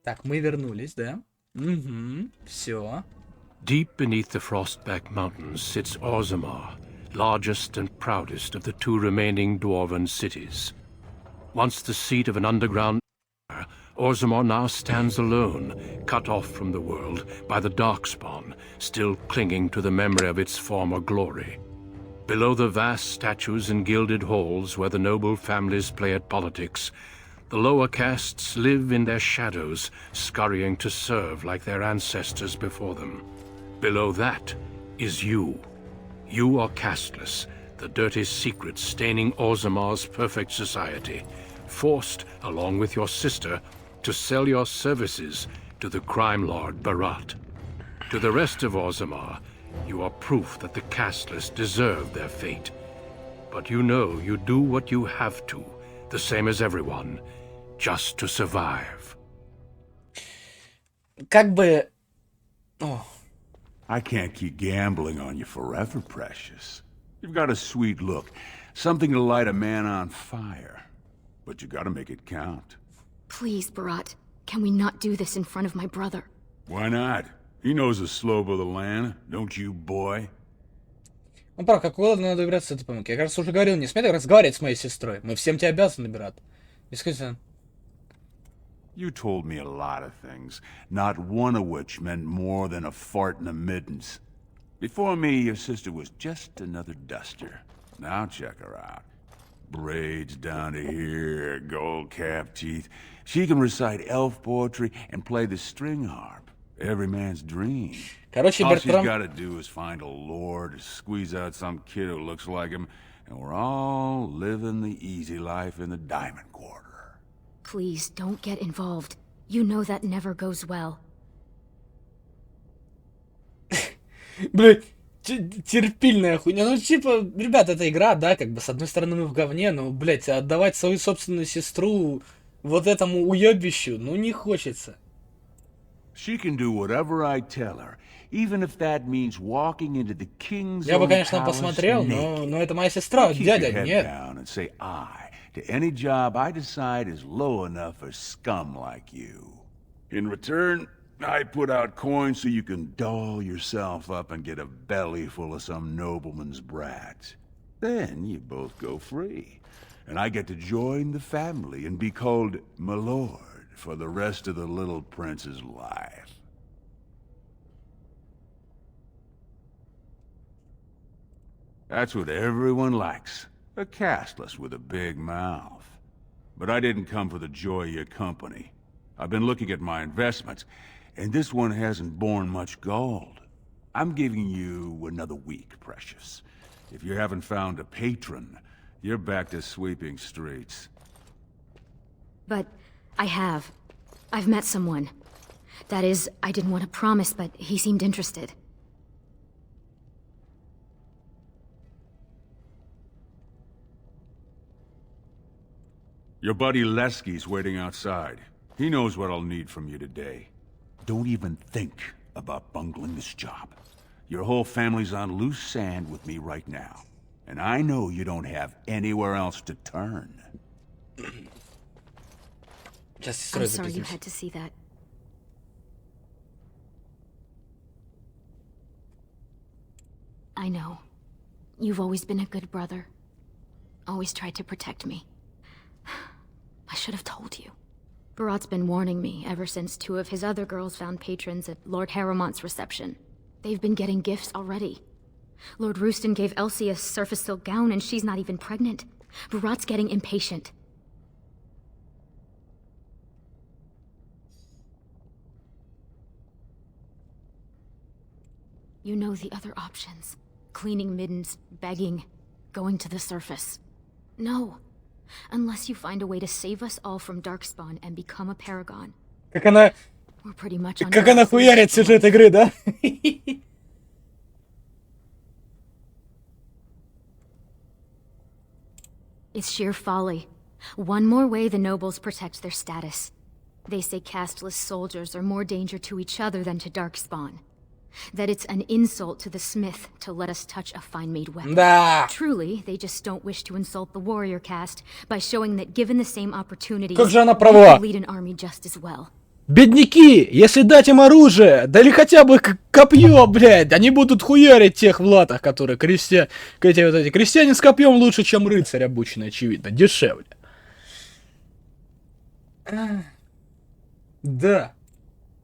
Так, мы вернулись, да? Угу, все. Deep beneath the Frostback Mountains sits Orzammar, largest and proudest of the two remaining dwarven cities. Once the seat of an underground empire, Orzammar now stands alone, cut off from the world by the Darkspawn, still clinging to the memory of its former glory. Below the vast statues and gilded halls where the noble families play at politics, the lower castes live in their shadows, scurrying to serve like their ancestors before them. Below that is you. You are casteless, the dirty secret staining Orzammar's perfect society, forced, along with your sister, to sell your services to the crime lord Barat. To the rest of Orzammar, you are proof that the casteless deserve their fate. But you know you do what you have to, the same as everyone, just to survive. Как бы... О. I can't keep gambling on you forever, Precious. You've got a sweet look, something to light a man on fire. But you gotta make it count. Please, Barat, can we not do this in front of my brother? Why not? He knows the slope of the land, don't you, boy? Ну, прав, как угодно надо добираться до этой помойки. Я, кажется, уже говорил, не смей так разговаривать с моей сестрой. Мы всем тебе обязаны, брат. Исключительно. You told me a lot of things, not one of which meant more than a fart in the middens. Before me, your sister was just another duster. Now check her out. Braids down to here, gold-capped teeth. She can recite elf poetry and play the string harp. Every man's dream. Короче, All she's Бертрам... gotta do is find a lord, squeeze out some kid who looks like him, and we're all living the easy life in the Diamond Quarter. Please, don't get involved. You know that never goes well. Блин, терпильная хуйня. Ну, типа, ребят, это игра, да, как бы, с одной стороны, мы в говне, но, блядь, отдавать свою собственную сестру вот этому уебищу, ну, не хочется. She can do whatever I tell her, even if that means walking into the king's Я бы, own конечно, palace посмотрел, naked. но это моя сестра, Keep дядя, your head нет. down and say aye to any job I decide is low enough for scum like you. In return, I put out coins so you can doll yourself up and get a belly full of some nobleman's brats. Then you both go free, and I get to join the family and be called my lord for the rest of the little prince's life. That's what everyone likes. A casteless with a big mouth. But I didn't come for the joy of your company. I've been looking at my investments, and this one hasn't borne much gold. I'm giving you another week, Precious. If you haven't found a patron, you're back to sweeping streets. But I have. I've met someone. That is, I didn't want to promise, but he seemed interested. Your buddy Lesky's waiting outside. He knows what I'll need from you today. Don't even think about bungling this job. Your whole family's on loose sand with me right now. And I know you don't have anywhere else to turn. I'm sorry you had to see that. I know. You've always been a good brother. Always tried to protect me. I should have told you. Barat's been warning me ever since two of his other girls found patrons at Lord Harrowmont's reception. They've been getting gifts already. Lord Rooston gave Elsie a surface silk gown and she's not even pregnant. Barat's getting impatient. You know the other options. Cleaning middens, begging, going to the surface. No. Unless you find a way to save us all from Darkspawn and become a paragon. Как она... We're pretty much on Как она хуярит сюжет игры, да? It's sheer folly. One more way the nobles protect their status. They say casteless soldiers are more danger to each other than to Darkspawn. That it's an insult to the smith to let us touch a fine-made weapon. Да. Truly, they just don't wish to insult the warrior caste by showing that given the same opportunities, Как же она we права. can lead an army just as well. Бедняки, если дать им оружие, да или хотя бы копье, блядь, они будут хуярить тех в латах, которые эти крестьяне с копьем лучше, чем рыцарь обученный, очевидно, дешевле. Да.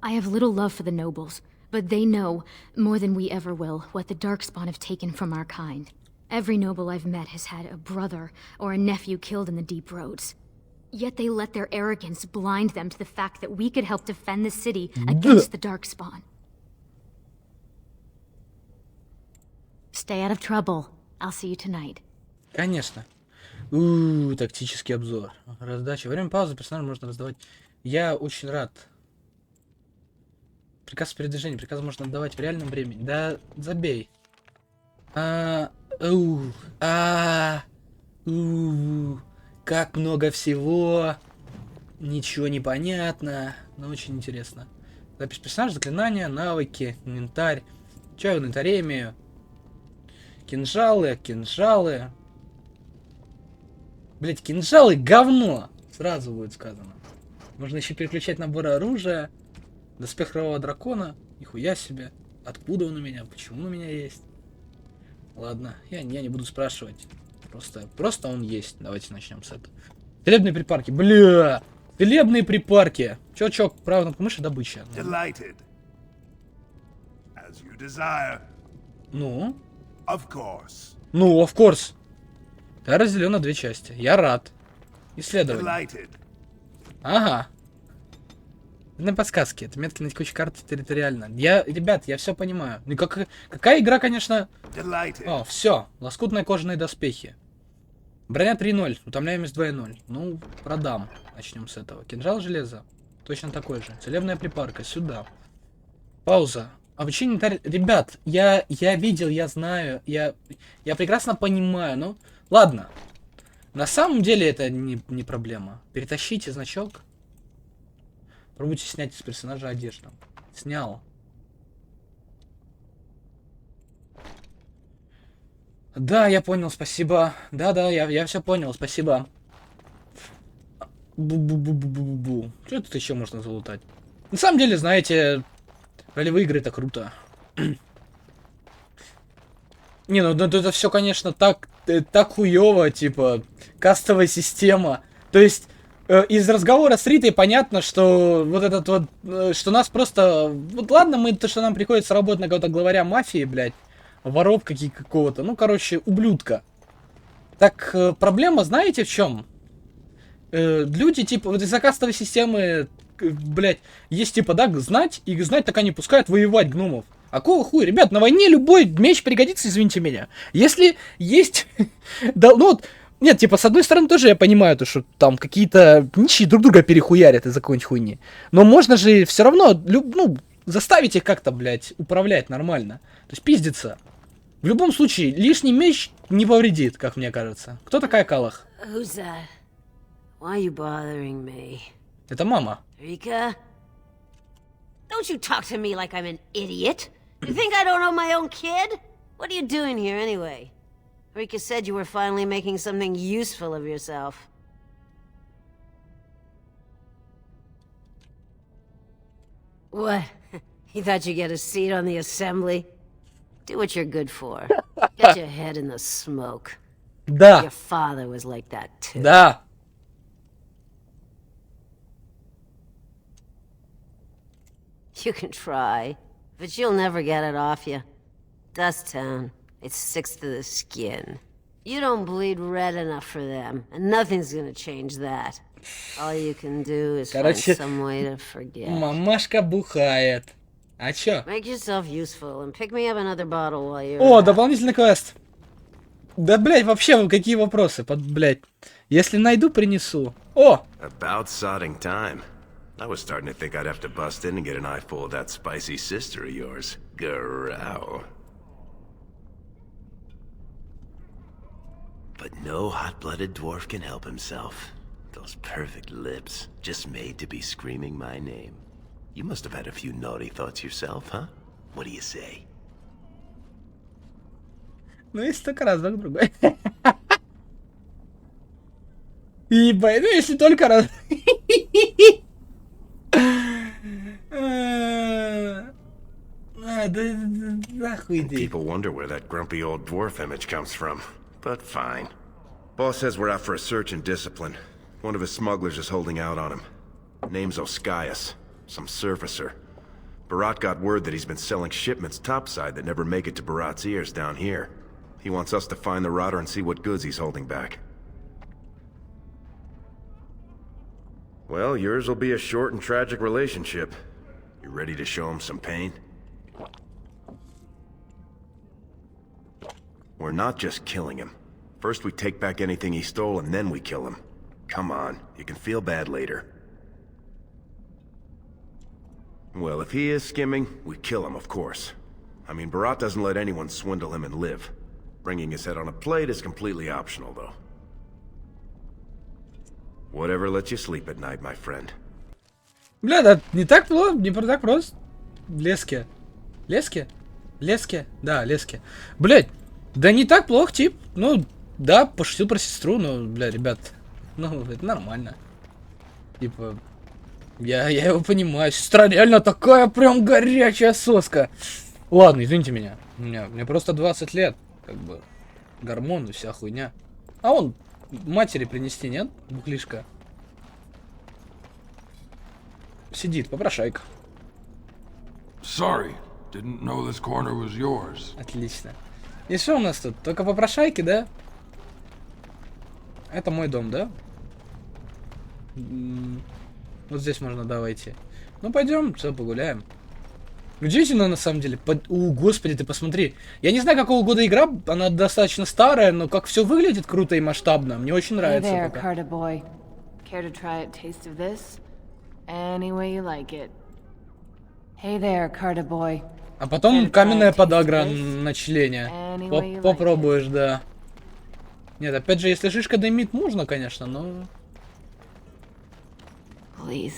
I have little love for the nobles, but they know, more than we ever will, what the Darkspawn have taken from our kind. Every noble I've met has had a brother or a nephew killed in the deep roads. Yet they let their arrogance blind them to the fact that we could help defend the city against the Darkspawn. Stay out of trouble. I'll see you tonight. Конечно. Тактический обзор. Раздача. Во время паузы персонажа можно раздавать. Я очень рад. Приказ передвижения. Приказ можно отдавать в реальном времени. Да, забей. Как много всего. Ничего не понятно. Но очень интересно. Запись персонажа, заклинания, навыки, инвентарь. Че я в инвентаре имею? Кинжалы. Блять, кинжалы говно. Сразу будет сказано. Можно еще переключать наборы оружия. Доспех кровавого дракона. Нихуя себе. Откуда он у меня? Почему он у меня есть? Ладно, я не буду спрашивать. Просто он есть. Давайте начнем с этого. Целебные припарки. Бля! Целебные припарки. Чё, правая кнопка мыши, добыча. Delighted. As you desire. Ну? Of course. Ну, of course. Я разделен на две части. Я рад. Исследование. Delighted. Ага. На подсказки. Это метки на текущей карте территориально. Ребят, я все понимаю. Ну, какая игра, конечно... Delighted. О, все. Лоскутные кожаные доспехи. Броня 3.0. Утомляемость 2.0. Ну, продам. Начнем с этого. Кинжал железа. Точно такой же. Целебная припарка. Сюда. Пауза. Обучение инвентарь. Ребят, я видел, я знаю. Я прекрасно понимаю. Ну, ладно. На самом деле это не проблема. Перетащите значок. Пробуйте снять из персонажа одежду. Снял. Да, я понял, спасибо. Да, я все понял, спасибо. Бу-бу-бу-бу-бу-бу. Что тут еще можно залутать? На самом деле, знаете, ролевые игры это круто. Не, ну это все, конечно, так хуёво, типа, кастовая система. То есть, из разговора с Ритой понятно, что вот этот вот, что нас просто... Вот ладно, что нам приходится работать на какого-то главаря мафии, блядь, воров какого-то, ну, короче, ублюдка. Так, проблема, знаете, в чем? Люди, типа, вот из-за кастовой системы, блядь, есть, типа, да, знать, и знать так они пускают воевать гномов. А какого хуя? Ребят, на войне любой меч пригодится, извините меня. Если есть... Да, ну вот... Нет, типа, с одной стороны, тоже я понимаю, то, что там какие-то нищие друг друга перехуярят из-за какой-нибудь хуйни. Но можно же все равно, ну, заставить их как-то, блядь, управлять нормально. То есть пиздиться. В любом случае, лишний меч не повредит, как мне кажется. Кто такая Калах? Who's that? Why are you bothering me? Это мама. Rika? Don't you talk to me like I'm an idiot. You think I don't know my own kid? What are you doing here anyway? Rika said you were finally making something useful of yourself. What? You thought you'd get a seat on the assembly? Do what you're good for. Get your head in the smoke. Да. Your father was like that too. Да. You can try, but you'll never get it off you. Dust Town, it sticks to the skin. You don't bleed red enough for them, and nothing's gonna change that. All you can do is find some way to forget. Мамашка бухает. А чё? Make yourself useful and pick me up another bottle while you're... О, дополнительный квест. Да, блядь, вообще, какие вопросы? Блядь. Если найду, принесу. О! About sodding time. I was starting to think I'd have to bust in and get an eyeful of that spicy sister of yours. Growl. But no hot-blooded dwarf can help himself. Those perfect lips, just made to be screaming my name. You must have had a few naughty thoughts yourself, huh? What do you say? Ну, если только раз, друг другой. Ебать, ну если только раз. Нахуй иди. People wonder where that grumpy old dwarf image comes from. But fine. Boss says we're out for a search and discipline. One of his smugglers is holding out on him. Name's Oskias. Some surfacer. Barat got word that he's been selling shipments topside that never make it to Barat's ears down here. He wants us to find the rotter and see what goods he's holding back. Well, yours will be a short and tragic relationship. You ready to show him some pain? We're not just killing him. First we take back anything he stole and then we kill him. Come on, you can feel bad later. Well, if he is skimming, we kill him, of course. I mean, Barat doesn't let anyone swindle him and live. Bringing his head on a plate is completely optional, though. Whatever lets you sleep at night, my friend. Бля, да не так плохо, не так просто. Лески. Лески? Лески? Да, лески. Блять, да не так плохо, тип. Ну, да, пошутил про сестру, но, бля, ребят, ну, это нормально. Типа, я его понимаю. Сестра реально такая прям горячая соска. Ладно, извините меня. Мне просто 20 лет. Как бы, гормоны, вся хуйня. А он матери принести, нет? Бухлишка. Сидит, попрошайка. Sorry, didn't know this corner was yours. Отлично. И что у нас тут? Только попрошайки, да? Это мой дом, да? Вот здесь можно давайте. Ну пойдем, все, погуляем. Удивительно на самом деле. О, господи, ты посмотри. Я не знаю, какого года игра, она достаточно старая, но как все выглядит круто и масштабно. Мне очень нравится. Hey there, пока. Carter boy. Care to try a taste of this? Any way you like it. Hey there, Carter boy. А потом каменная подагра на члене. Попробуешь, да. Нет, опять же, если шишка дымит, можно, конечно, но... Please,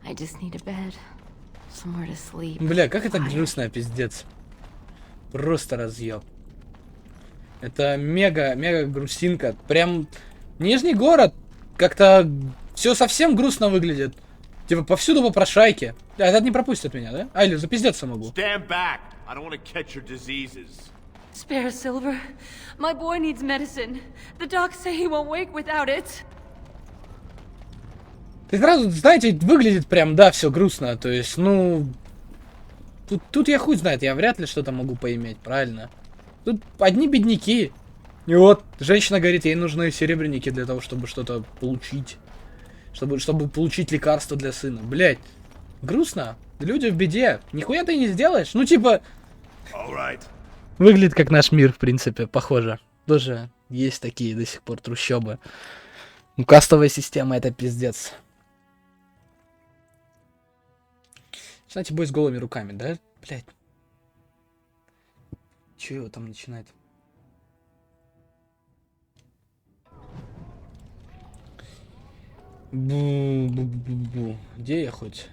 I just need a bed. Somewhere to sleep. Бля, как это грустно, пиздец. Просто разъеб. Это мега грустинка. Прям Нижний город. Как-то все совсем грустно выглядит. Типа повсюду попрошайки. А этот не пропустит меня, да? А, или запиздеться могу. Stand back. I don't want to catch your diseases. Spare Silver. My boy needs medicine. The docs say he won't wake without it. Ты сразу, знаете, выглядит прям, да, все грустно. То есть, ну... Тут я хуй знает, я вряд ли что-то могу поиметь, правильно? Тут одни бедняки. И вот, женщина говорит, ей нужны серебряники для того, чтобы что-то получить. Чтобы получить лекарство для сына. Блять, грустно. Люди в беде. Нихуя ты не сделаешь. Ну, типа... Выглядит как наш мир, в принципе, похоже. Тоже есть такие до сих пор трущобы. Ну, кастовая система — это пиздец. Знаете, бой с голыми руками, да? Блять. Че его там начинает? Бу-бу-бу-бу. Где я хоть?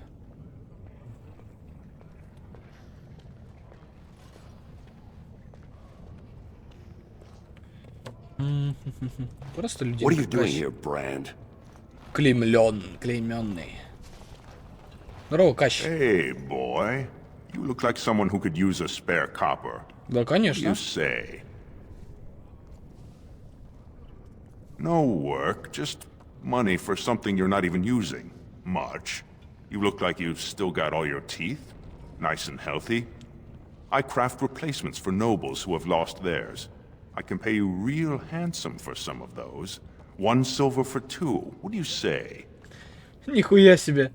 Просто людей. What are you doing here, Brand? Клейменный. Здорово, Кащ. Hey, boy. You look like someone who could use a spare copper. Да, конечно. You say. No work, just money for something you're not even using. Much. You look like you've still got all your teeth. Nice and healthy. I craft replacements for nobles who have lost theirs. I can pay you real handsome for some of those. 1 silver for 2. What do you say? Нихуя себе.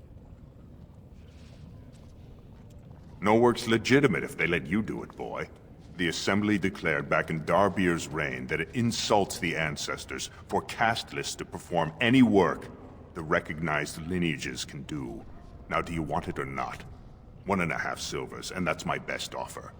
No work's legitimate if they let you do it, boy. The Assembly declared back in Darbier's reign that it insults the ancestors for casteless to perform any work the recognized lineages can do. Now, do you want it or not? 1.5 silvers, and that's my best offer.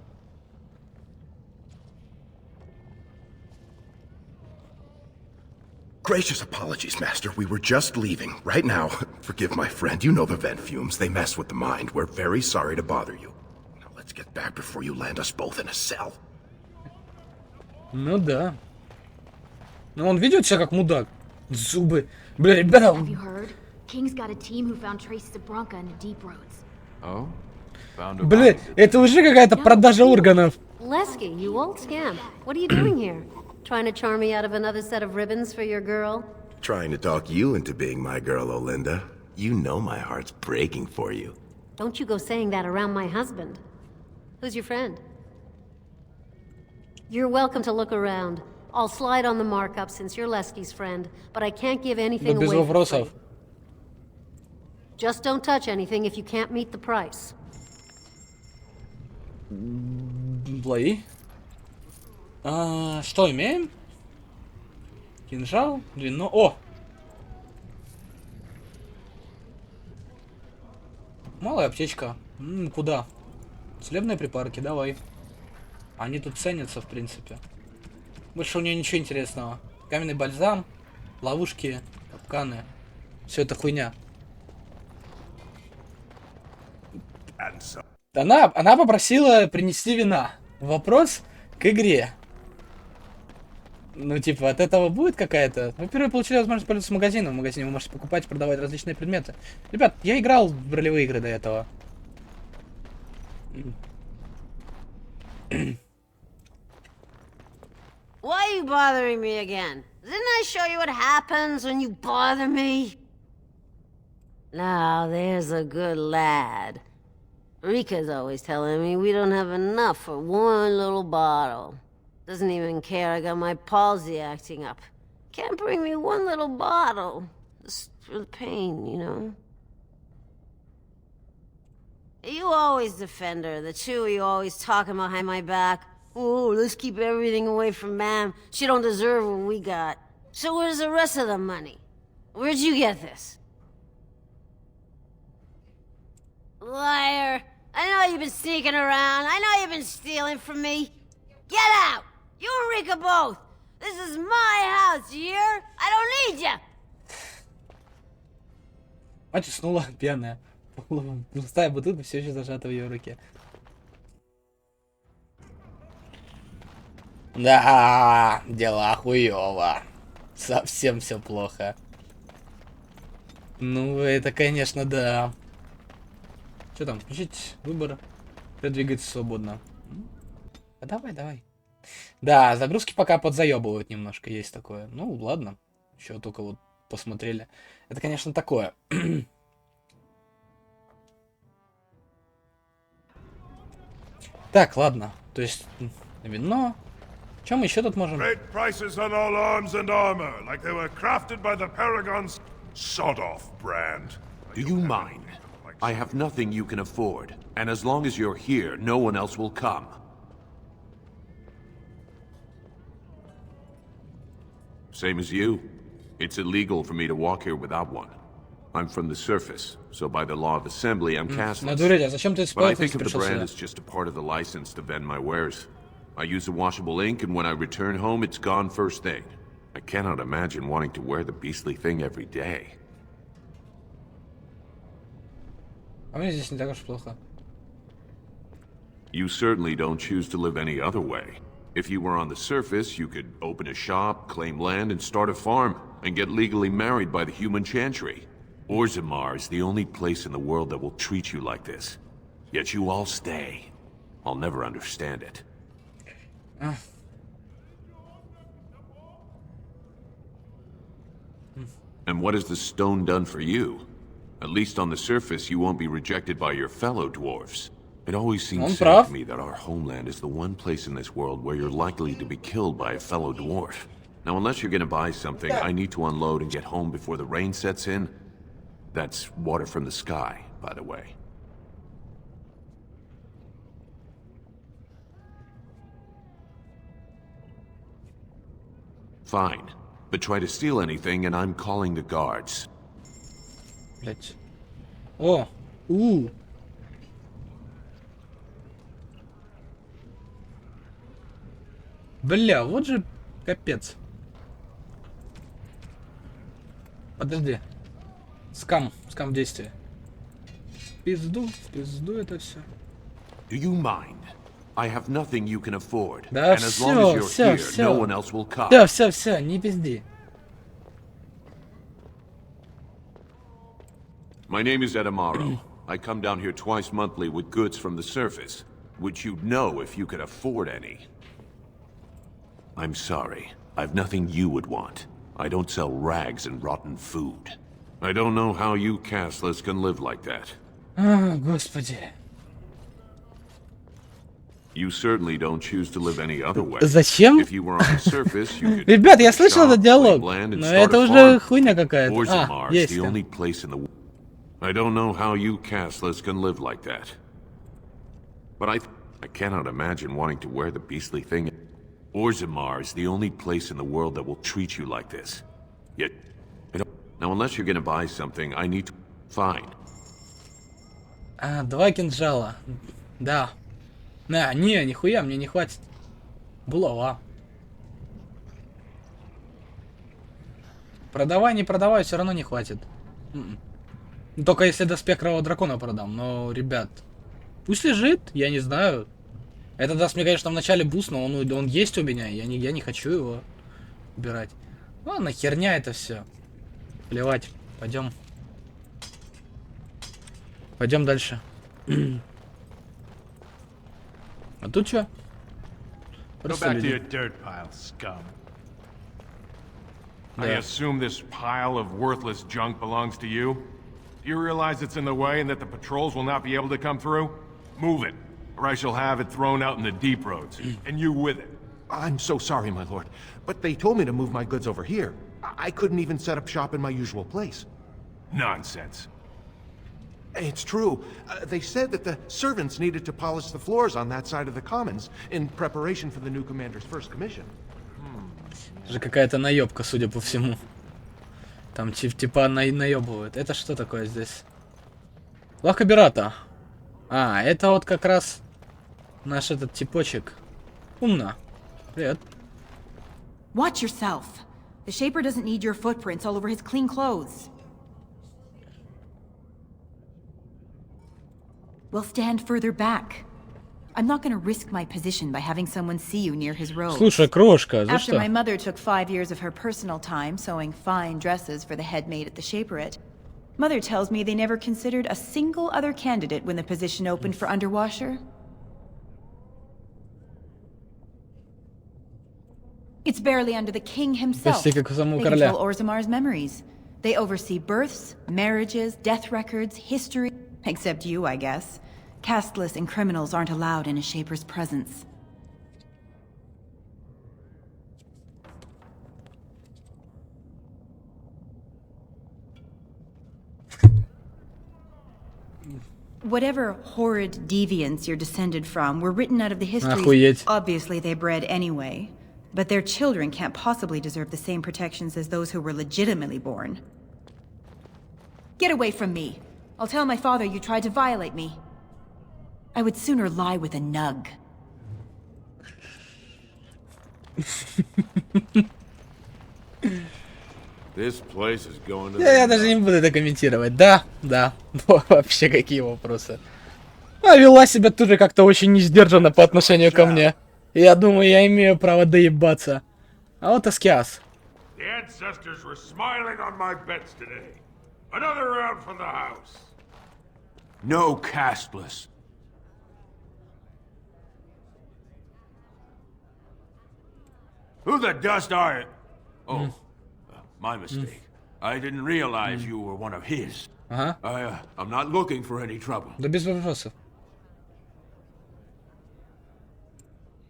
Gracious apologies, Master. We were just leaving. Right now, forgive my friend, you know the vent fumes. They mess with the mind. We're very sorry to bother you. Now let's get back before you land us both in a cell. Ну да. Но он ведет себя как мудак. Зубы. Бля, ребята. Have you heard? King's got a team who found traces of Bronca in the deep roads. Oh? Блин, это уже какая-то продажа органов. Lesky, you old scamp. What are you doing here? Trying to charm me out of another set of ribbons for your girl? Trying to talk you into being my girl, Olinda. You know my heart's breaking for you. Don't you go saying that around my husband. Who's your friend? You're welcome to look around. I'll slide on the markup since you're Lesky's friend, but I can't give anything Без away for вопросов. free. Just don't touch anything if you can't meet the price. Блои. Что имеем? Кинжал, вино. О! Малая аптечка. Куда? Целебные припарки, давай. Они тут ценятся, в принципе. Больше у нее ничего интересного. Каменный бальзам, ловушки, капканы. Все это хуйня. Она попросила принести вина. Вопрос к игре. Ну, типа, от этого будет какая-то... Во-первых, получили возможность пользоваться магазином. В магазине вы можете покупать и продавать различные предметы. Ребят, я играл в ролевые игры до этого. Why are you bothering me again? Didn't I show you what happens when you bother me? Now, there's a good lad. Rika's always telling me we don't have enough for one little bottle. Doesn't even care I got my palsy acting up. Can't bring me one little bottle. Just for the pain, you know? You always defend her. The two of you always talking behind my back. Oh, let's keep everything away from Ma'am. She don't deserve what we got. So where's the rest of the money? Where'd you get this? Liar. I know you've been sneaking around. I know you've been stealing from me. Get out! You and Rika both! This is my house, you hear? I don't need ya! Мать уснула пьяная. Пустая бутылка все еще зажата в ее руке. Да, дела хуёво. Совсем все плохо. Ну, это, конечно, да. Что там? Включить выбор. Двигаться свободно. А давай. Да, загрузки пока подзаебывают немножко, есть такое. Ну, ладно. Еще только вот посмотрели. Это, конечно, такое. Так, ладно. То есть, вино. Чем мы еще тут можем? Great prices on all arms and armor, like they were crafted by the Paragon's sod-off brand. Do you mind? I have nothing you can afford, and as long as you're here, no one else will come. Same as you. It's illegal for me to walk here without one. I'm from the surface, so by the law of assembly, I'm cashless. But I think of the brand as just a part of the license to vend my wares. I use a washable ink, and when I return home, it's gone first thing. I cannot imagine wanting to wear the beastly thing every day. You certainly don't choose to live any other way. If you were on the surface, you could open a shop, claim land, and start a farm, and get legally married by the human chantry. Orzammar is the only place in the world that will treat you like this. Yet you all stay. I'll never understand it. And what has the stone done for you? At least on the surface, you won't be rejected by your fellow dwarves. It always seems sad to me that our homeland is the one place in this world where you're likely to be killed by a fellow dwarf. Now, unless you're gonna buy something, I need to unload and get home before the rain sets in. That's water from the sky, by the way. Fine. But try to steal anything and I'm calling the guards. Блять. О! Бля, вот же капец. Подожди. Скам в действии. В пизду это все. Do you mind? I have nothing you can afford. Да and as long as you're here, no one else will come. Все, не пизди. My name is Edamaro. I come down here twice monthly with goods from the surface, which you'd know if you could afford any. I'm sorry. I've nothing you would want. I don't sell rags and rotten food. I don't know how you castless can live like that. Господи. You certainly don't choose to live any other way. Зачем? If you were on the surface, you could Ребят, я слышал shop, этот диалог, claim land, and но start это a уже farm. хуйня какая-то. Orzammar is Есть. the only place in the... I don't know how you castless can live like that. But I cannot imagine wanting to wear the beastly thing. Orzammar is the only place in the world that will treat you like this. Yet, now unless you're gonna buy something, I need to... Fine. 2 кинжала. Да. Нихуя, мне не хватит. Булава. Продавай, не продавай, все равно не хватит. Только если доспех Кровавого Дракона продам. Но, ребят, пусть лежит, я не знаю. Это даст мне, конечно, в начале буст, но он есть у меня, я не хочу его убирать. Ладно, херня это все. Плевать, пойдем. Пойдем дальше. А тут что? Go back to your dirt pile, scum. I assume this pile of worthless junk belongs to you? Do you realize it's in the way and that the patrols will not be able to come through? Move it, or I shall have it thrown out in the deep roads, and you with it. I'm so sorry, my lord, but they told me to move my goods over here. I couldn't even set up shop in my usual place. Nonsense. It's true. They said that the servants needed to polish the floors on that side of the commons in preparation for the new commander's first commission. Это же какая-то наебка, судя по всему. Там типа наебывают. Это что такое здесь? Лавка Берата. Это вот как раз наш этот типочек. Умно. Привет. Watch yourself. The Shaper doesn't need your footprints all over his clean clothes. We'll stand further back. I'm not gonna risk my position by having someone see you near his robes. Слушай, крошка, за After что? my mother took 5 years of her personal time sewing fine dresses for the head maid at the Shaperette, Mother tells me they never considered a single other candidate when the position opened for underwasher. It's barely under the king himself. They control Orzamar's memories. They oversee births, marriages, death records, history. Except you, I guess. Castless and criminals aren't allowed in a Shaper's presence. Whatever horrid deviants you're descended from were written out of the history. Obviously they bred anyway. But their children can't possibly deserve the same protections as those who were legitimately born. Get away from me. I'll tell my father you tried to violate me. I would sooner lie with a nug. This place is going to Я даже не буду это комментировать. Да. Вообще какие вопросы. Вела себя тоже как-то очень несдержанно по отношению ко мне. Я думаю, я имею право доебаться. А вот Аскиас. The ancestors were smiling on my bets today. Another round for the house. No castless. Who the dust are you? Oh, my mistake. I didn't realize you were one of his. I'm not looking for any trouble. Да без вопросов.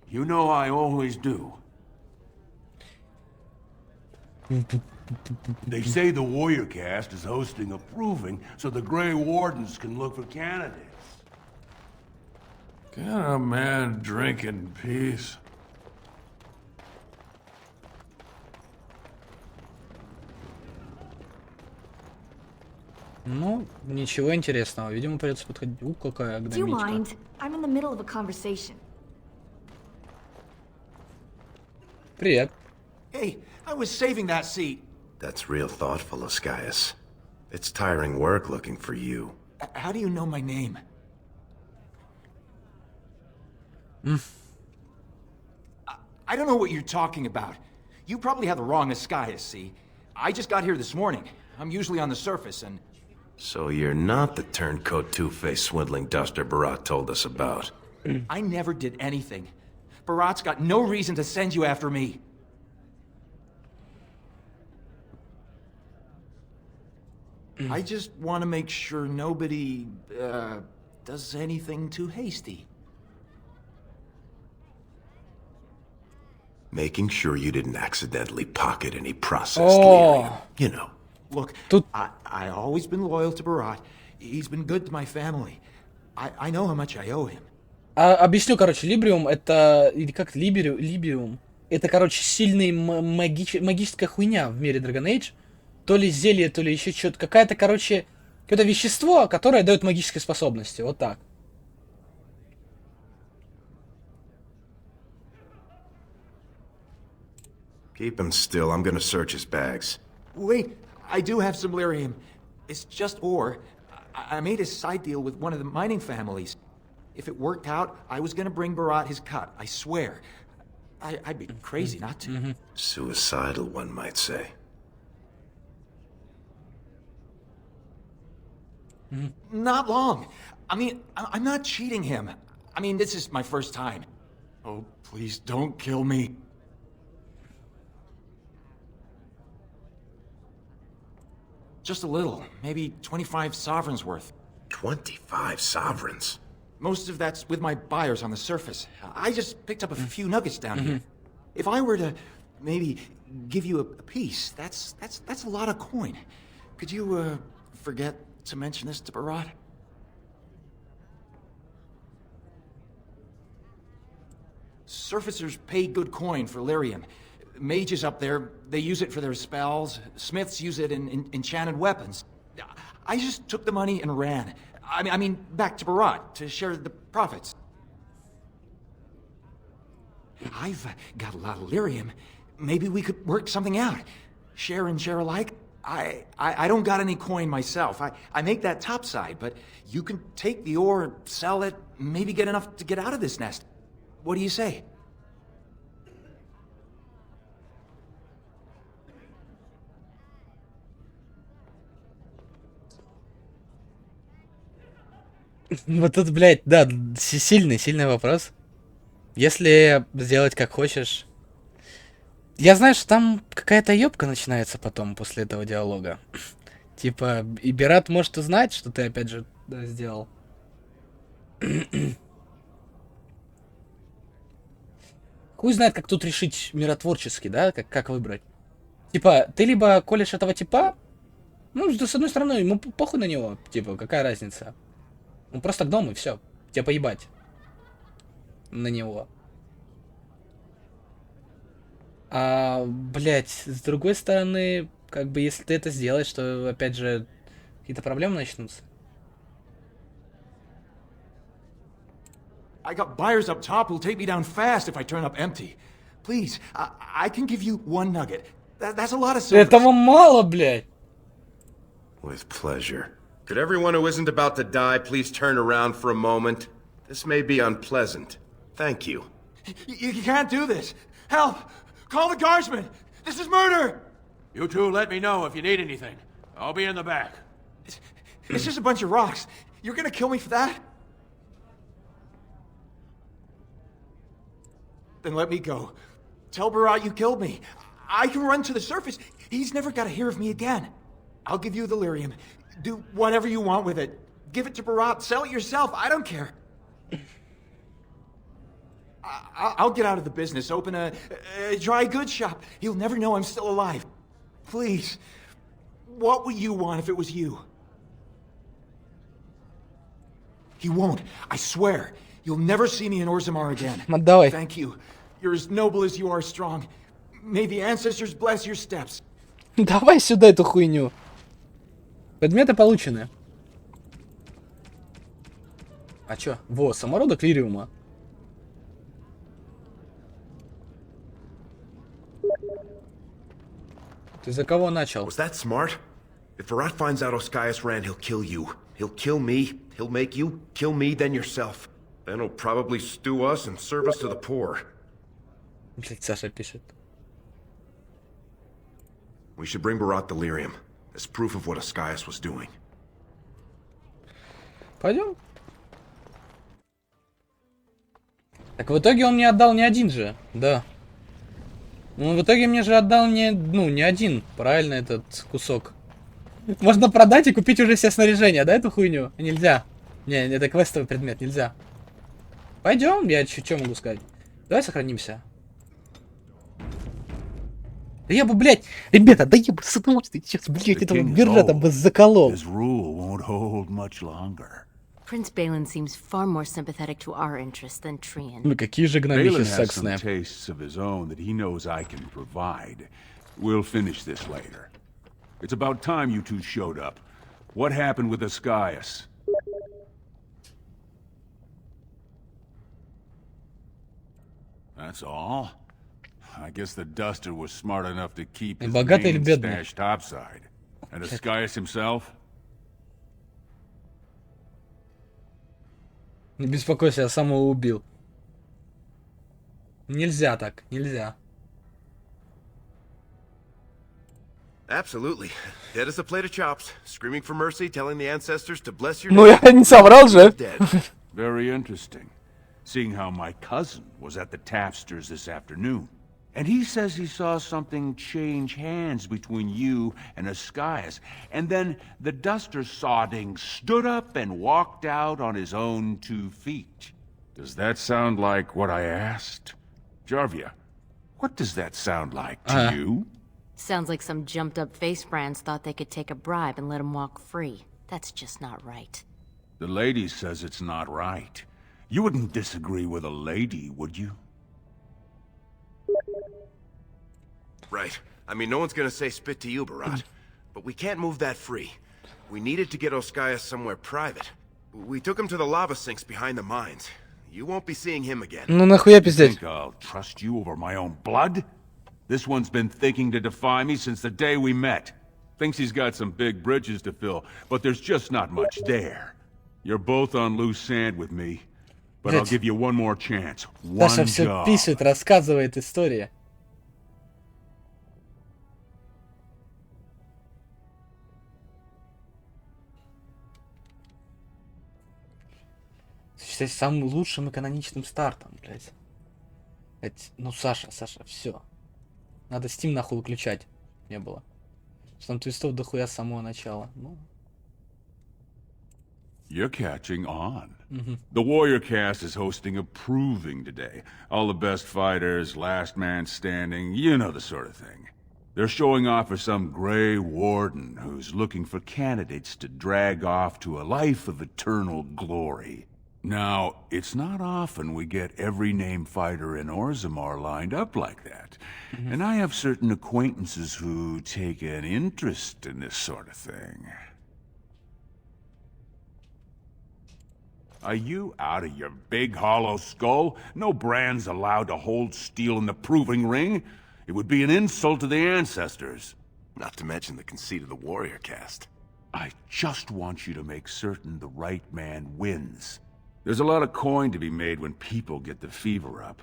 You know I always do. They say the Warrior Cast is hosting a proving so the Grey Wardens can look for candidates. Can a man drink in peace? Ну, ничего интересного. Видимо, придется подходить. Какая Do you гномичка. mind? I'm in the middle of a conversation. Привет. Hey, I was saving that seat. That's real thoughtful, Ascaius. It's tiring work looking for you. How do you know my name? I don't know what you're talking about. You probably have the wrong Ascaius, see? I just got here this morning. I'm usually on the surface, and... So you're not the turncoat two-faced swindling duster Barat told us about. I never did anything. Barat's got no reason to send you after me. I just want to make sure nobody, does anything too hasty. Making sure you didn't accidentally pocket any processed lyrium. You know. Look, I always been loyal to Barat. He's been good to my family. I know how much I owe him. Объясню, короче, Либриум это... Или как Либиум? Это, короче, сильная магическая хуйня в мире Dragon Age. То ли зелье, то ли еще что-то. Какая-то, короче, какое-то вещество, которое дает магические способности. Вот так. Keep him still. I'm gonna search his bags. Wait, I do have some lyrium. It's just ore. I made a side deal with one of the mining families. If it worked out, I was gonna bring Barat his cut. I swear. I'd be crazy not to. Suicidal, one might say. Not long. I mean, I'm not cheating him. I mean, this is my first time. Oh, please don't kill me. Just a little. Maybe 25 sovereigns worth. 25 sovereigns? Most of that's with my buyers on the surface. I just picked up a few nuggets down here. If I were to maybe give you a piece, that's a lot of coin. Could you, forget to mention this to Barat? Surfacers pay good coin for lyrium. Mages up there, they use it for their spells. Smiths use it in enchanted weapons. I just took the money and ran. I mean, back to Barat to share the profits. I've got a lot of lyrium. Maybe we could work something out. Share and share alike. I don't got any coin myself. I make that topside, but you can take the ore, sell it, maybe get enough to get out of this nest. What do you say? Вот тут, блядь, да, сильный вопрос. Если сделать как хочешь... Я знаю, что там какая-то ёбка начинается потом, после этого диалога. Типа, и Берат может узнать, что ты опять же сделал. Хуй знает, как тут решить миротворчески, да? Как выбрать. Типа, ты либо колешь этого типа... Ну, с одной стороны, ему похуй на него. Типа, какая разница? Он просто гном, и все. Тебе поебать. На него. А, блять, с другой стороны, как бы, если ты это сделаешь, то, опять же, какие-то проблемы начнутся. I got buyers up top who'll take me down fast if I turn up empty. Please, I can give you one nugget. That's a lot of silver. Этого мало, блядь. With pleasure. Could everyone who isn't about to die please turn around for a moment? This may be unpleasant. Thank you. You can't do this. Help! Call the guardsmen! This is murder! You two let me know if you need anything. I'll be in the back. It's just a bunch of rocks. You're gonna kill me for that? Then let me go. Tell Barat you killed me. I can run to the surface. He's never gotta hear of me again. I'll give you the lyrium. Do whatever you want with it. Give it to Barat. Sell it yourself. I don't care. I'll get out of the business. Open a dry goods shop. He'll never know I'm still alive. Please. What would you want if it was you? He won't. I swear. You'll never see me in Orzammar again. Давай. Thank you. You're as noble as you are strong. May the ancestors bless your steps. Давай сюда эту хуйню. Предметы получены. А чё? Во, самородок лириума. Ты за кого начал? Was that smart? If Barat finds out Oscaius ran, he'll kill you. He'll kill me. He'll make you kill me, then yourself. Then he'll probably stew us and serve us to the poor. Блять, Саша пишет. We should bring Barat the lyrium as proof of what Oscaius was doing. Пойдем. Так в итоге он мне отдал не один же, да. Ну, в итоге мне же отдал не один, правильно, этот кусок. Можно продать и купить уже все снаряжения, да, эту хуйню? Нельзя. Не, это квестовый предмет, нельзя. Пойдем, я что могу сказать. Давай сохранимся. Да я бы, блядь, ребята, да я бы с удовольствием сейчас, блядь, этого бюджета бы заколол. Prince Balin seems far more sympathetic to our interests than Trian. Ну какие же гномихи сексные. Tastes of his own that he knows I can provide. We'll finish this later. It's about time you two showed up. What happened with Ascaius? That's all? I guess the Duster was smart enough to keep his main stash topside. And Ascaius himself? Не беспокойся, я сам его убил. Нельзя так, нельзя. Absolutely. Dead as a plate of chops, screaming for mercy, telling the ancestors to bless your Ну я не соврал же. Very interesting. Seeing how my cousin was at the tapsters this afternoon. And he says he saw something change hands between you and Ascaius. And then the Duster Sodding stood up and walked out on his own 2 feet. Does that sound like what I asked? Jarvia, what does that sound like to you? Sounds like some jumped up face brands thought they could take a bribe and let him walk free. That's just not right. The lady says it's not right. You wouldn't disagree with a lady, would you? Right. I mean, no one's gonna say spit to you, Barat. But we can't move that free. We needed to get Ascaius somewhere private. We took him to the lava sinks behind the mines. You won't be seeing him again. Ну нахуя пиздеть? Think I'll trust you over my own blood? This one's been thinking to defy me since the day we met. Thinks he's got some big bridges to fill, but there's just not much there. You're both on loose sand with me, but I'll give you one more chance. Даша все пишет, рассказывает история. Считай самым лучшим и каноничным стартом, блядь. Ну, Саша, все. Надо Steam нахуй выключать. Не было. Что там твистов дохуя с самого начала. Ну. You're catching on. The Warrior Cast is hosting a proving today. All the best fighters, last man standing, you know the sort of thing. They're showing off for some Grey Warden who's looking for candidates to drag off to a life of eternal glory. Now, it's not often we get every named fighter in Orzammar lined up like that. And I have certain acquaintances who take an interest in this sort of thing. Are you out of your big hollow skull? No brand's allowed to hold steel in the proving ring. It would be an insult to the ancestors. Not to mention the conceit of the Warrior Cast. I just want you to make certain the right man wins. There's a lot of coin to be made when people get the fever up.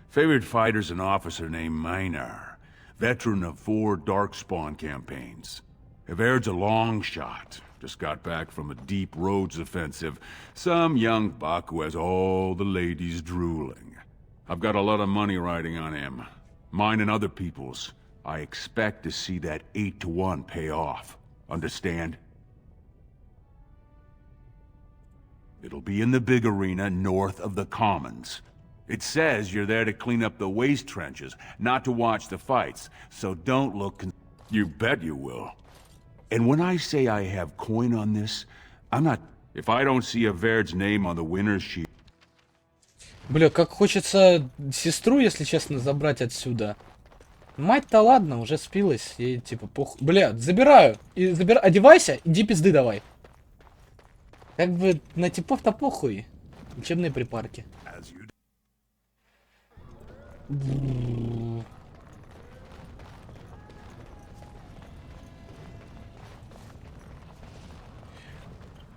Favorite fighter's an officer named Minar, veteran of 4 Darkspawn campaigns. Evaird's a long shot. Just got back from a deep roads offensive. Some young buck who has all the ladies drooling. I've got a lot of money riding on him. Mine and other people's. I expect to see that 8-to-1 pay off. Understand? It'll be in the big arena north of the Commons. It says you're there to clean up the waste trenches, not to watch the fights, so don't look You bet you will. And when I say I have coin on this, I'm not... If I don't see Evaird's name on the winner's sheet... Бля, как хочется сестру, если честно, забрать отсюда. Мать-то ладно, уже спилась. Ей типа похуй. Бля, забираю. Одевайся, иди пизды давай. Как бы на типов-то похуй. Учебные припарки.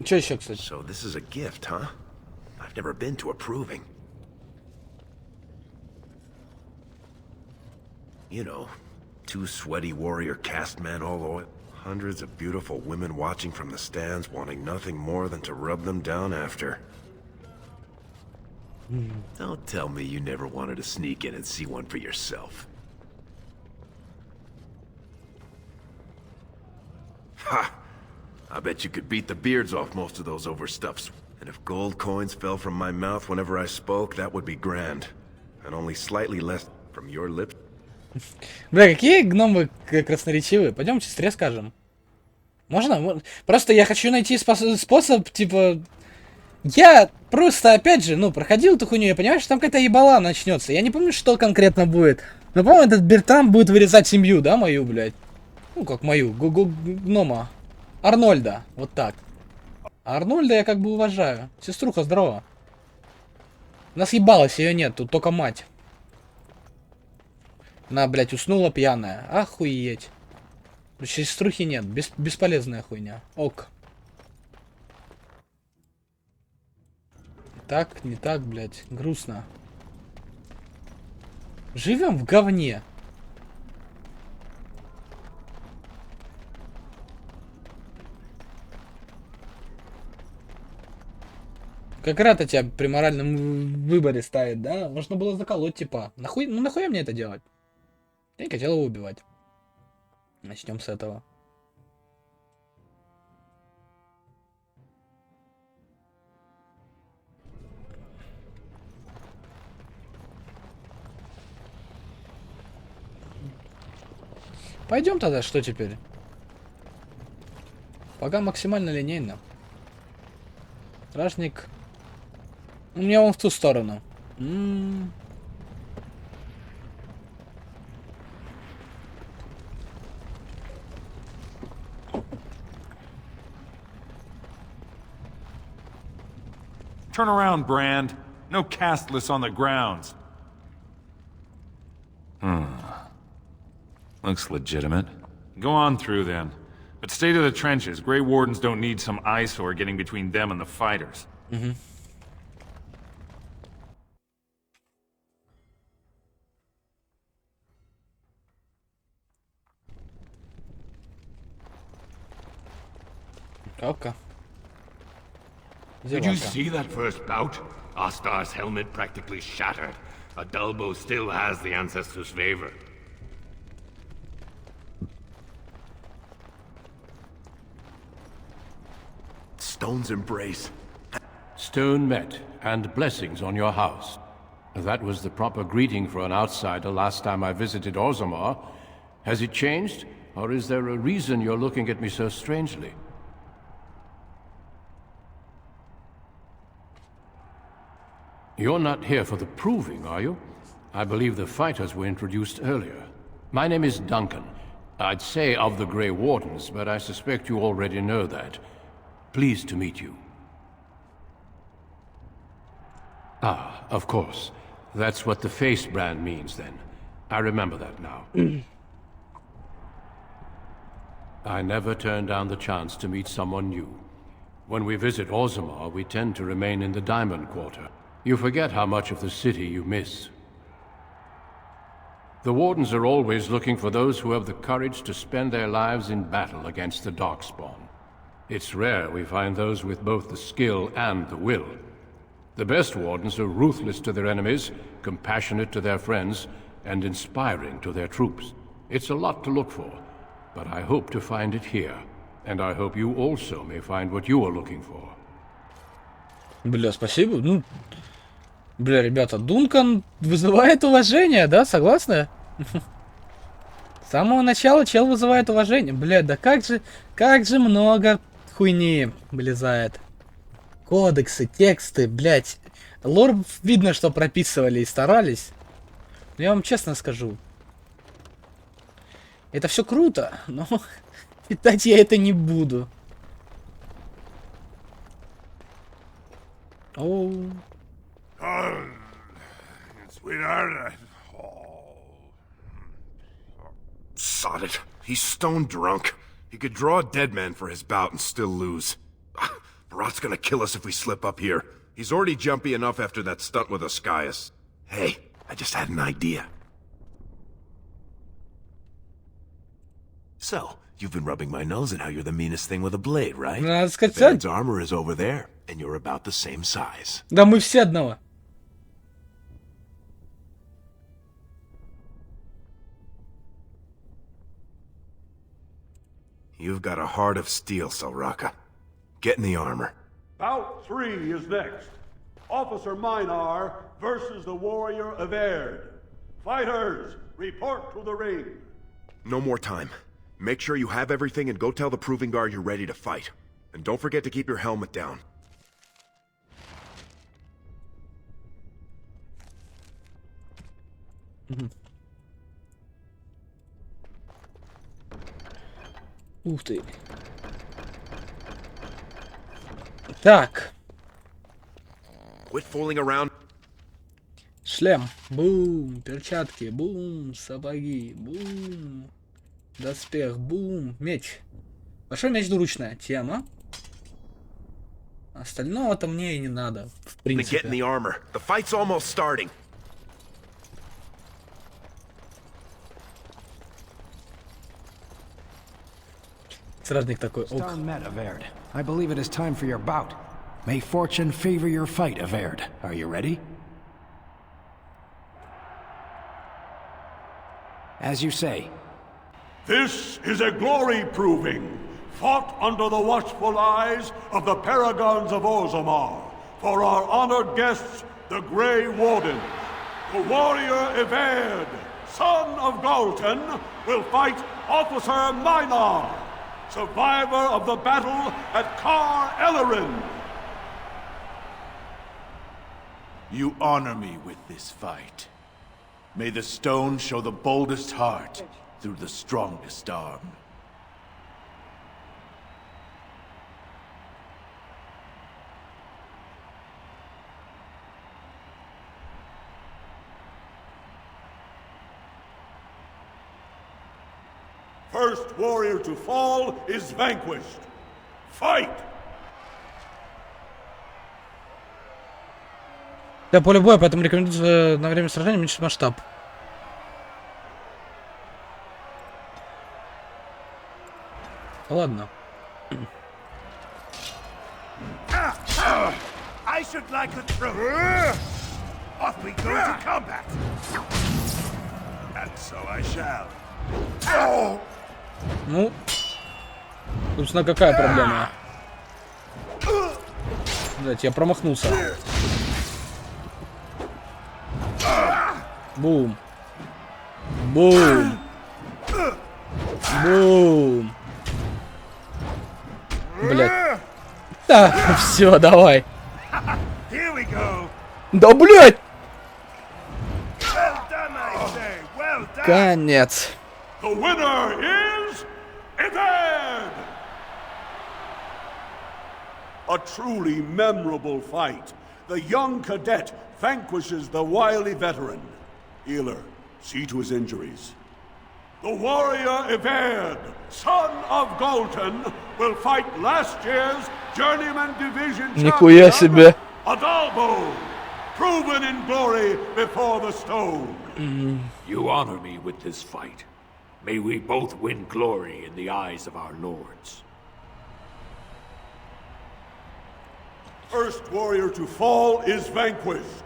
Что еще, кстати? So this is a gift, huh? I've never been to a proving. You know, 2 sweaty warrior cast men all oil. Hundreds of beautiful women watching from the stands, wanting nothing more than to rub them down after. Don't tell me you never wanted to sneak in and see one for yourself. Ha! I bet you could beat the beards off most of those overstuffs. And if gold coins fell from my mouth whenever I spoke, that would be grand. And only slightly less from your lips. Бля, какие гномы красноречивые. Пойдем сестре скажем. Можно? Просто я хочу найти способ, типа... Я просто, опять же, ну, проходил эту хуйню, я понимаю, что там какая-то ебала начнется. Я не помню, что конкретно будет. Но, по-моему, этот Бертрам будет вырезать семью, да, мою, блядь? Ну, как мою, гнома. Арнольда, вот так. А Арнольда я как бы уважаю. Сеструха, здорово. У нас ебалась, ее нет, тут только мать. Она, блядь, уснула пьяная. Охуеть. Сеструхи нет, бесполезная хуйня. Ок. Так, не так, блядь, грустно. Живем в говне. Как рад тебя при моральном выборе ставит, да? Можно было заколоть, типа. Нахуй, ну нахуя мне это делать? Я не хотел его убивать. Начнем с этого. Пойдем тогда, что теперь? Пока максимально линейно. Стражник. У меня он в ту сторону. Turn around, Brand. No castless on the grounds. Looks legitimate. Go on through, then. But stay to the trenches. Grey Wardens don't need some eyesore getting between them and the fighters. Okay. Did you see that first bout? Ostar's helmet practically shattered. A Dulbo still has the Ancestors' favor. Stone's embrace. Stone met, and blessings on your house. That was the proper greeting for an outsider last time I visited Orzammar. Has it changed? Or is there a reason you're looking at me so strangely? You're not here for the proving, are you? I believe the fighters were introduced earlier. My name is Duncan. I'd say of the Grey Wardens, but I suspect you already know that. Pleased to meet you. Ah, of course. That's what the face brand means, then. I remember that now. I never turn down the chance to meet someone new. When we visit Orzammar, we tend to remain in the Diamond Quarter. You forget how much of the city you miss. The Wardens are always looking for those who have the courage to spend their lives in battle against the Darkspawn. It's rare we find those with both the skill and the will. The best Wardens are ruthless to their enemies, compassionate to their friends, and inspiring to their troops. It's a lot to look for, but I hope to find it here. And I hope you also may find what you are looking for. Бля, спасибо. Ну, бля, ребята, Дункан вызывает уважение, да? Согласны? С самого начала чел вызывает уважение. Бля, да как же много хуйни влезает. Кодексы, тексты, блядь. Лор видно, что прописывали и старались. Но я вам честно скажу. Это все круто, но питать я это не буду. Оу. Sweetheart, Sod it. He's stone drunk. He could draw a dead man for his bout and still lose. Barat's gonna kill us if we slip up here. He's already jumpy enough after that stunt with Ascaius. Hey, I just had an idea. So, You've been rubbing my nose in how you're the meanest thing with a blade, right? Надо сказать, Baird's armor is over there, and you're about the same size. Да мы все одного. You've got a heart of steel, Soraka. Get in the armor. Bout 3 is next. Officer Minar versus the warrior of Aird. Fighters, report to the ring. No more time. Make sure you have everything and go tell the Proving Guard you're ready to fight. And don't forget to keep your helmet down. Ух ты. Так. Quit fooling around. Шлем. Бум. Перчатки. Бум. Сапоги. Бум. Доспех. Бум. Меч. Большой меч двуручная тема. Остального-то мне и не надо, в принципе. Стражник такой. Ок. I believe it is time for your bout. May fortune favor your fight, Averd. Are you ready? As you say. This is a glory proving, fought under the watchful eyes of the Paragons of Orzammar, for our honored guests, the Grey Warden. The warrior Averd, son of Galton, will fight Officer Minar, survivor of the battle at Kar Ellerin. You honor me with this fight. May the stone show the boldest heart through the strongest arm. First warrior to fall is vanquished. Fight! Да, поле боя, поэтому рекомендуется на время сражения уменьшить масштаб. Ладно. I should like the truth. Off we go to combat. And so I shall. Ну, собственно, какая проблема? Блять, я промахнулся. Бум. Бум. Бум. Блять. Да, все, давай. Да, блять! Конец. The winner is Averd! A truly memorable fight. The young cadet vanquishes the wily veteran. Healer, see to his injuries. The warrior Averd, son of Galton, will fight last year's Journeyman Division champion, Adalbo, proven in glory before the stone. You honor me with this fight. May we both win glory in the eyes of our lords. First warrior to fall is vanquished.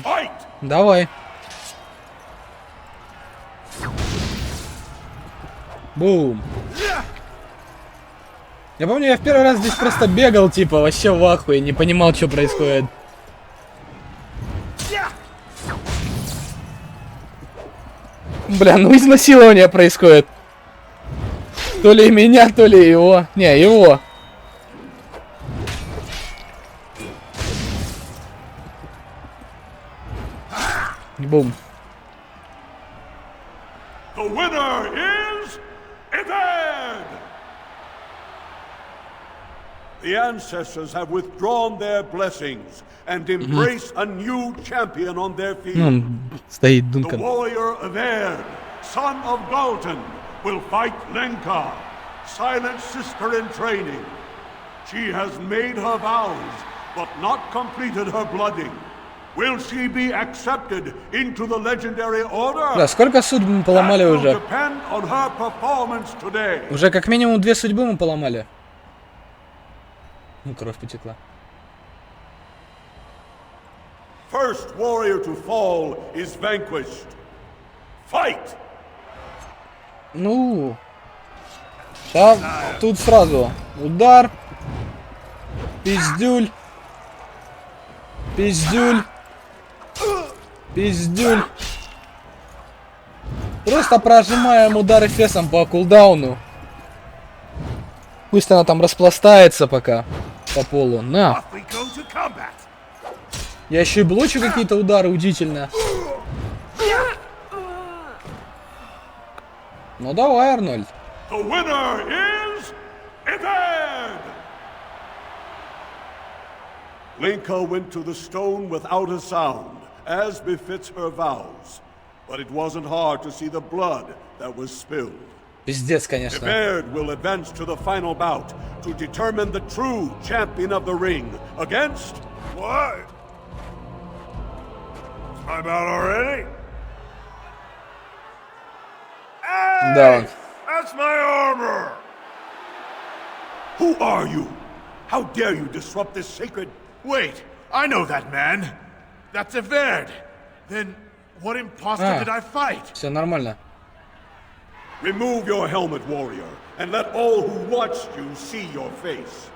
Fight! Давай. Бум. Я помню, я в первый раз здесь просто бегал, типа, вообще в ахуе, не понимал, что происходит. Бля, ну изнасилование происходит. То ли меня, то ли его. Не, его. Бум. The winner is Averd! The ancestors have withdrawn their blessings and embrace a new champion on their field. Стоит Дункан. The warrior Averd, son of Galton, will fight Lenka, silent sister in training. She has made her vows, but not completed her blooding. Will she be accepted into the legendary order? Да, сколько судьб мы поломали уже? Depend on her performance today. Уже как минимум 2 судьбы мы поломали. Ну, кровь потекла. First warrior to fall is vanquished. Fight! Ну, сейчас тут сразу удар, пиздюль, пиздюль, пиздюль. Просто прожимаем удары фесом по кулдауну. Пусть она там распластается пока по полу. На. Я еще и блочу какие-то удары удивительно. Ну давай, Арнольд. The winner is Eved! Linka went to the stone without a sound, as befits her vows. But it wasn't hard to see the blood that was spilled. Пиздец, конечно. Eved will advance to the final bout to determine the true champion of the ring against... What? It's my bout already? Да. That's my armor! Who are you? How dare you disrupt this sacred... Wait, I know that man. That's Eved. Then what imposter did I fight? Все нормально. Remove your helmet, warrior, and let all who watched you see your face.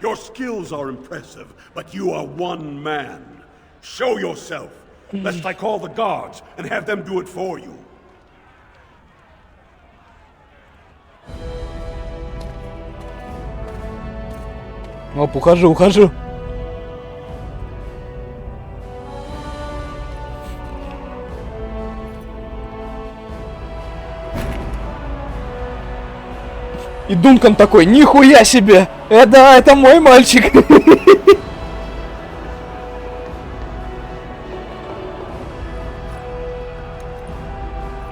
Your skills are impressive, but you are one man. Show yourself, lest I call the guards and have them do it for you. Оп, ухожу, ухожу. И Дункан такой, нихуя себе! Это мой мальчик!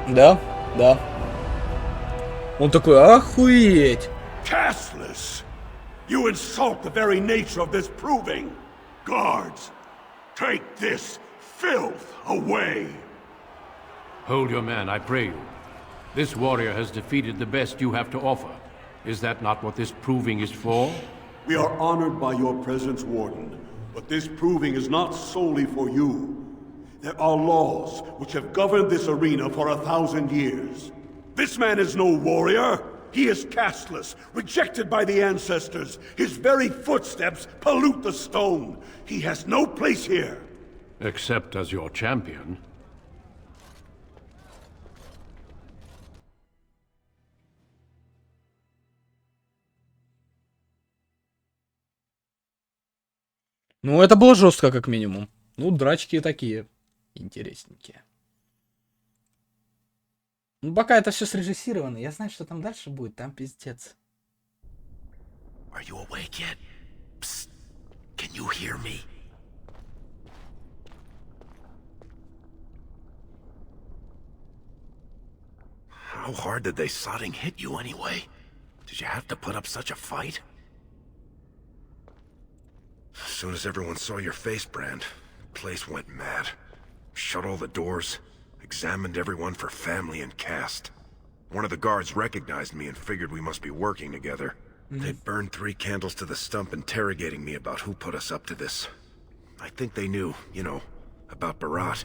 Да, да. Он такой, охуеть! Castless! You insult the very nature of this proving! Guards, take this filth away! Hold your man, I pray you. This warrior has defeated the best you have to offer. Is that not what this proving is for? We are honored by your presence, Warden, but this proving is not solely for you. There are laws which have governed this arena for 1,000 years. This man is no warrior. He is castless, rejected by the ancestors. His very footsteps pollute the stone. He has no place here. Except as your champion. Ну, это было жестко, как минимум. Ну, драчки такие интересненькие. Ну, пока это все срежиссировано, я знаю, что там дальше будет, там пиздец. Are you awake yet? Psst. Can you hear me? How hard did they sodding hit you anyway? Did you have to put up such a fight? As soon as everyone saw your face, Brand, the place went mad. Shut all the doors, examined everyone for family and caste. One of the guards recognized me and figured we must be working together. They burned 3 candles to the stump interrogating me about who put us up to this. I think they knew, you know, about Barat.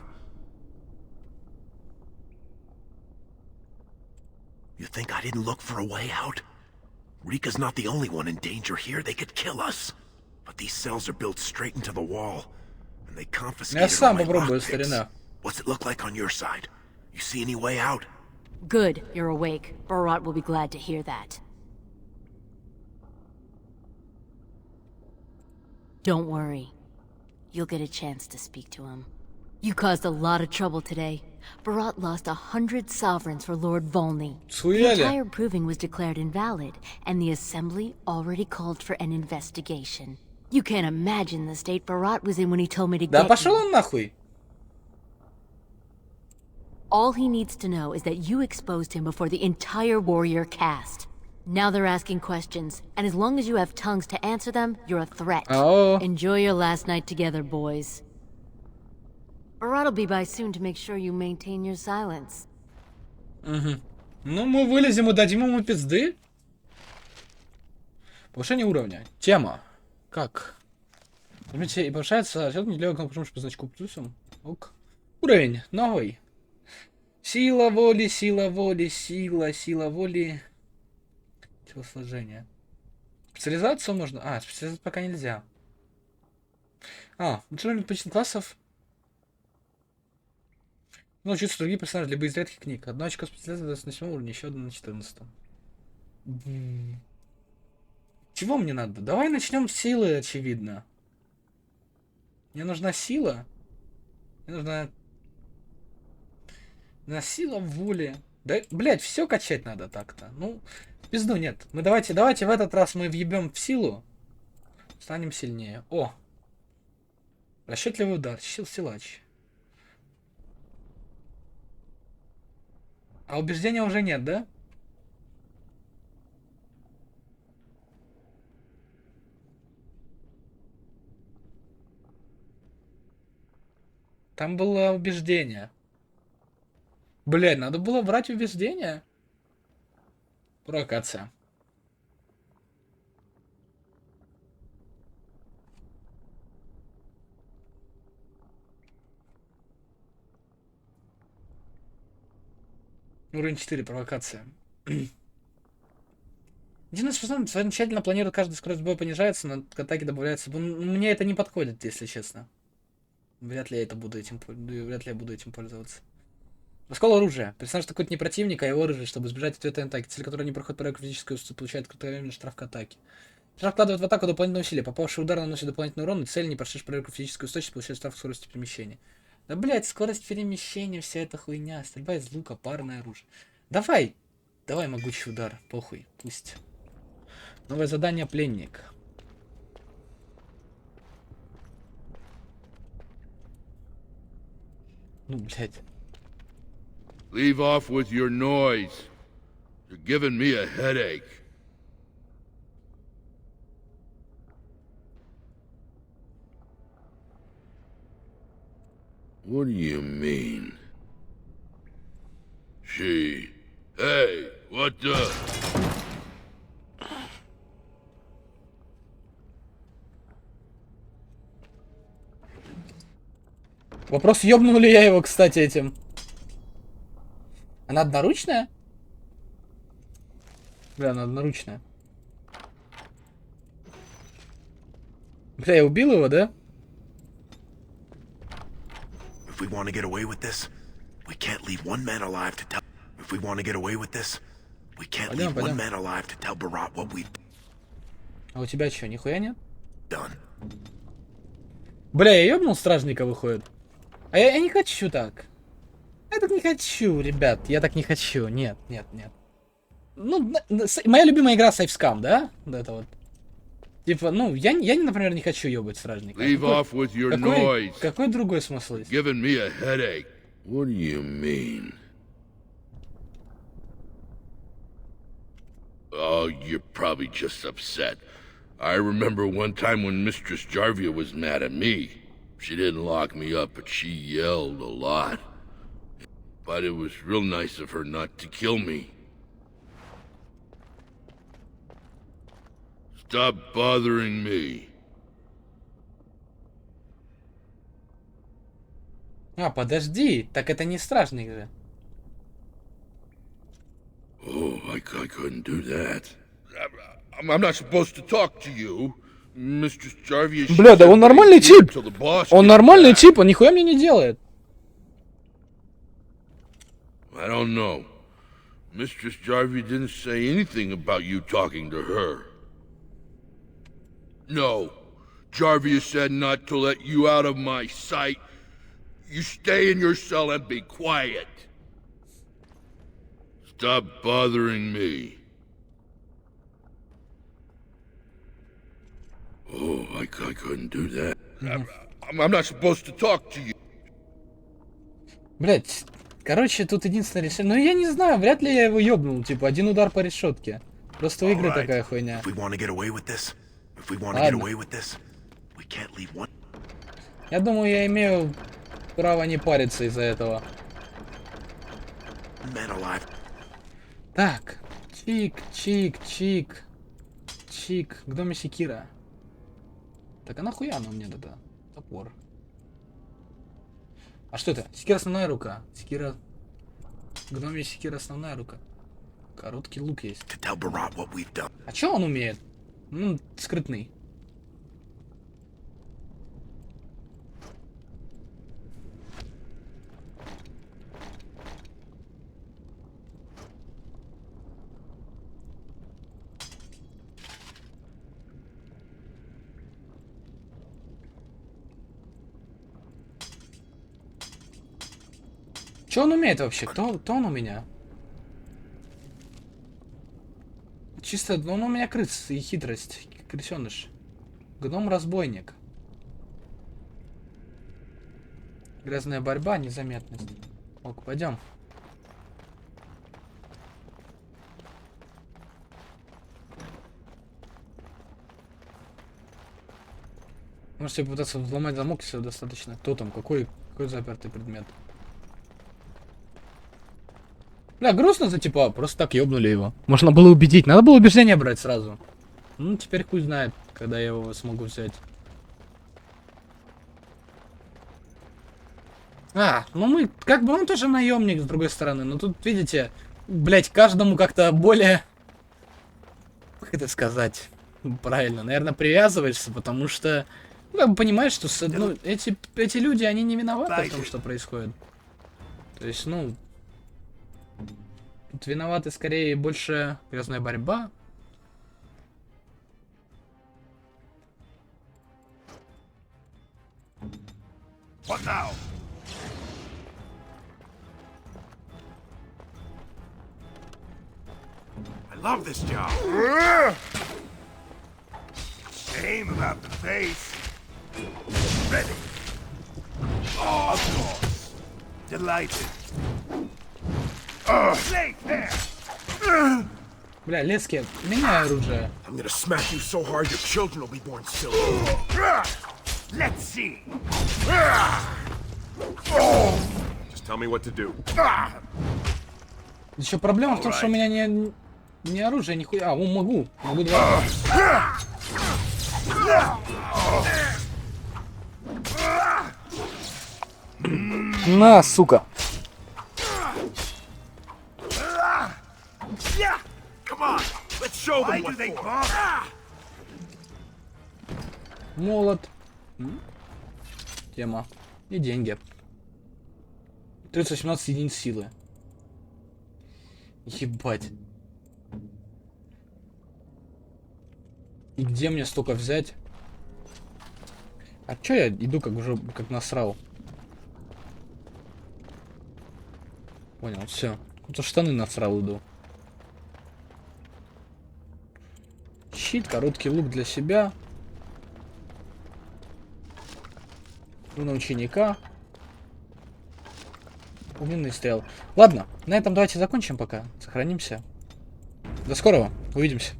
You think I didn't look for a way out? Rika's not the only one in danger here. They could kill us. But these cells are built straight into the wall. And they confiscated all my lockpicks. What's it look like on your side? You see any way out? Good, you're awake. Barat will be glad to hear that. Don't worry. You'll get a chance to speak to him. You caused a lot of trouble today. Barat lost 100 sovereigns for Lord Volney. The entire proving was declared invalid, and the Assembly already called for an investigation. You can't imagine the state Barat was in when he told me to Да get пошел you. он нахуй. All he needs to know is that you exposed him before the entire warrior caste. Now they're asking questions, and as long as you have tongues to answer them, you're a threat. Oh. Enjoy your last night together, boys. Barad will be by soon to make sure you maintain your silence. Угу. Ну, мы вылезем и дадим ему пизды. Повышение уровня. Тема. Как? И повышается счет неделя, потому что по значку плюсом. Ок. Уровень. Новый. Сила воли, сила воли, сила воли. Телосложение. Специализацию можно? А, специализацию пока нельзя. Учебник почти классов. Научиться другие персонажи, либо из редких книг. Одно очко специализации на 7 уровне, еще одно на 14. Чего мне надо? Давай начнем с силы, очевидно. Мне нужна сила. Мне нужна... сила воли. Да, блять, все качать надо так-то. Ну, пизду нет. Мы давайте в этот раз мы въебем в силу. Станем сильнее. О! Расчетливый удар. Силач. А убеждения уже нет, да? Там было убеждение. Блядь, надо было брать убеждение. Провокация. Уровень 4, провокация. Единственное, что замечательно планирует, каждая скорость боя понижается, но к атаке добавляется. Мне это не подходит, если честно. Вряд ли я буду этим пользоваться. Раскол оружия. Персонаж атакует не противника, а его оружие, чтобы избежать ответной атаки. Цель, которая не проходит проверку физической, получает кратковременный штраф к атаке. Штраф вкладывает в атаку дополнительное усилие. Попавший удар наносит дополнительный урон, и цель, не прошедшая проверку физической устойчивости, получает штраф к скорости перемещения. Да, блять, скорость перемещения, вся эта хуйня. Стрельба из лука, парное оружие. Давай! Давай могучий удар. Похуй, пусть. Новое задание, пленник. Ну, блядь. Leave off with your noise. You're giving me a headache. What do you mean? She... Hey, what the... Вопрос, ёбнул ли я его, кстати, этим. Она одноручная? Бля, она одноручная. Бля, я убил его, да? If we want to get away with this, we can't leave one man alive to tell. If we want to get away with this, we can't leave one man alive to tell Barat what we. А у тебя что, нихуя нет? Done. Бля, я ёбнул стражника, выходит. А я не хочу так. Я так не хочу, ребят. Я так не хочу. Нет. Ну, моя любимая игра Сейфскам, да? Это вот. Типа, ну, я например, не хочу ёбать стражника. Какой другой смысл есть? Giving me a headache. What do you mean? Oh, you're probably just upset. I remember one time when Mistress Jarvia was mad at me. She didn't lock me up, but she yelled a lot. But it was real nice of her not to kill me. Stop bothering me. А, подожди, так это не стражник же. Oh, I couldn't do that. I'm not supposed to talk to you. Mistress Jarvia... Бля, да он нормальный тип. Он нормальный тип, он нихуя мне не делает. I don't know. Mistress Jarvia didn't say anything about you talking to her. No. Jarvia said not to let you out of my sight. You stay in your cell and be quiet. Stop bothering me. Oh, I couldn't do that. I'm not supposed to talk to you. Блять, короче, тут единственное решение. Ну, я не знаю, вряд ли я его ёбнул. Типа, один удар по решетке. Просто у игры такая хуйня. Я думаю, я имею право не париться из-за этого. Так, чик, чик, чик, чик. К доме секира. Так, а нахуя оно мне тогда? Топор. А что это? Секира основная рука. Секира... К доме секира основная рука. Короткий лук есть. А чё он умеет? Ну, скрытный. Что он умеет вообще? Кто он у меня? Чисто, ну, он у меня крыс и хитрость. Крысеныш. Гном-разбойник. Грязная борьба, незаметность. Ок, пойдем. Можете попытаться взломать замок, если достаточно. Кто там? Какой запертый предмет? Бля, грустно за типа, просто так ёбнули его. Можно было убедить. Надо было убеждение брать сразу. Ну, теперь хуй знает, когда я его смогу взять. Ну мы, как бы он тоже наемник, с другой стороны. Но тут, видите, блять, каждому как-то более... Как это сказать? Правильно, наверное, привязываешься, потому что... Ну, понимаешь, что ну, эти люди, они не виноваты в том, что происходит. То есть, ну... Тут виноваты скорее больше грязная борьба. What now? I love this job. Shame about the face. Ready. Oh, of course. Delighted. Бля, Лески, меняй оружие. I'm gonna smack you so hard your children will be born silly. Let's see. Just tell me what to do. Еще проблема в том, что у меня не оружие, нихуя. А, могу два. На, сука. Молот. Тема. И деньги. 318 единиц силы. Ебать. И где мне столько взять? А чё я иду как уже как насрал? Понял, все. Куда штаны насрал иду. Щит, короткий лук для себя. Руна ученика. Огненный стрел. Ладно, на этом давайте закончим пока. Сохранимся. До скорого. Увидимся.